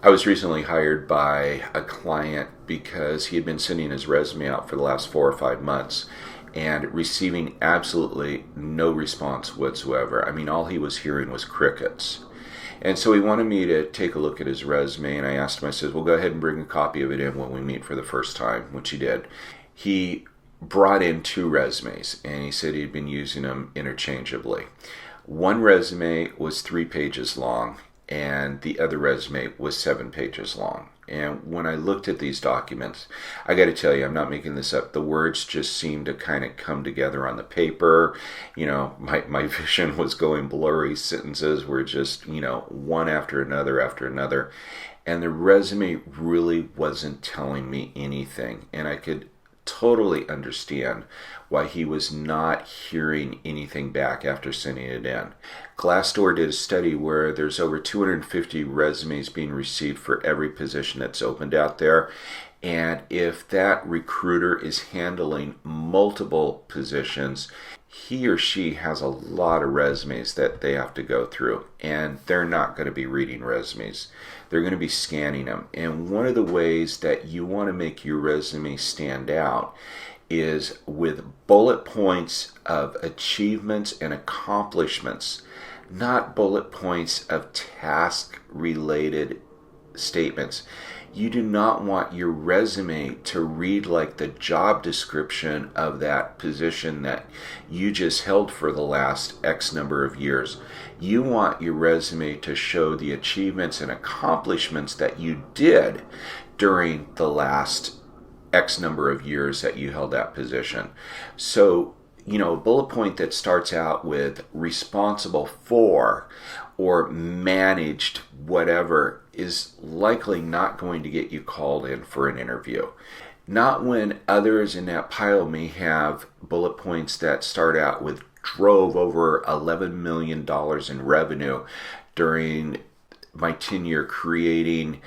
I was recently hired by a client because he had been sending his resume out for the last 4 or 5 months and receiving absolutely no response whatsoever. I mean, all he was hearing was crickets. And so he wanted me to take a look at his resume, and I asked him, I said, well, go ahead and bring a copy of it in when we meet for the first time, which he did. He brought in 2 resumes, and he said he'd been using them interchangeably. One resume was 3 pages long, and the other resume was 7 pages long. And when I looked at these documents, I got to tell you, I'm not making this up. The words just seemed to kind of come together on the paper. You know, my vision was going blurry. Sentences were just, one after another. And the resume really wasn't telling me anything. And I could totally understand why he was not hearing anything back after sending it in. Glassdoor did a study where there's over 250 resumes being received for every position that's opened out there. And if that recruiter is handling multiple positions, he or she has a lot of resumes that they have to go through, and they're not going to be reading resumes. They're going to be scanning them. And one of the ways that you want to make your resume stand out is with bullet points of achievements and accomplishments, not bullet points of task-related statements. You do not want your resume to read like the job description of that position that you just held for the last X number of years. You want your resume to show the achievements and accomplishments that you did during the last X number of years that you held that position. So, a bullet point that starts out with responsible for or managed whatever is likely not going to get you called in for an interview. Not when others in that pile may have bullet points that start out with drove over $11 million in revenue during my tenure creating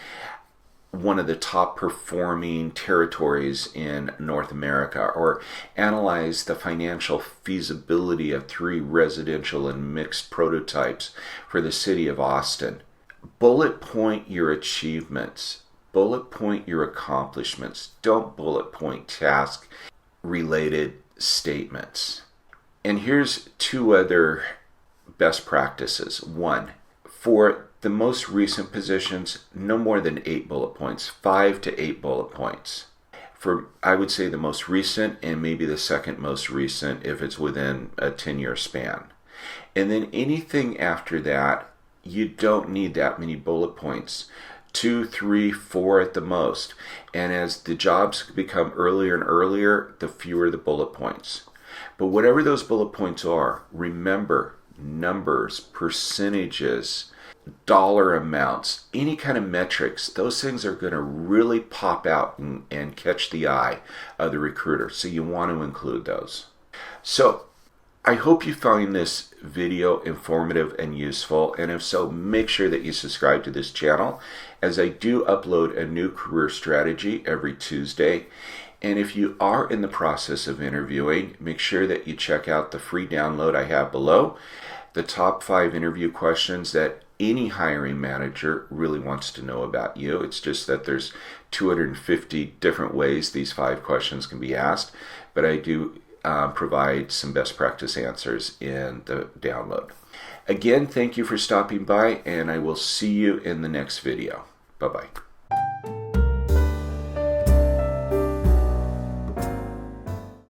one of the top performing territories in North America, or analyze the financial feasibility of 3 residential and mixed prototypes for the city of Austin. Bullet point your achievements. Bullet point your accomplishments. Don't bullet point task related statements. And here's 2 other best practices. 1, for the most recent positions, no more than 8 bullet points, 5 to 8 bullet points. For, I would say, the most recent and maybe the second most recent if it's within a 10-year span. And then anything after that, you don't need that many bullet points. 2, 3, 4 at the most. And as the jobs become earlier and earlier, the fewer the bullet points. But whatever those bullet points are, remember numbers, percentages, dollar amounts, any kind of metrics. Those things are going to really pop out and catch the eye of the recruiter. So you want to include those. So I hope you found this video informative and useful, and if so, make sure that you subscribe to this channel, as I do upload a new career strategy every Tuesday. And if you are in the process of interviewing, make sure that you check out the free download I have below, the top 5 interview questions that any hiring manager really wants to know about you. It's just that there's 250 different ways these 5 questions can be asked, but I do provide some best practice answers in the download. Again, thank you for stopping by, and I will see you in the next video. Bye-bye.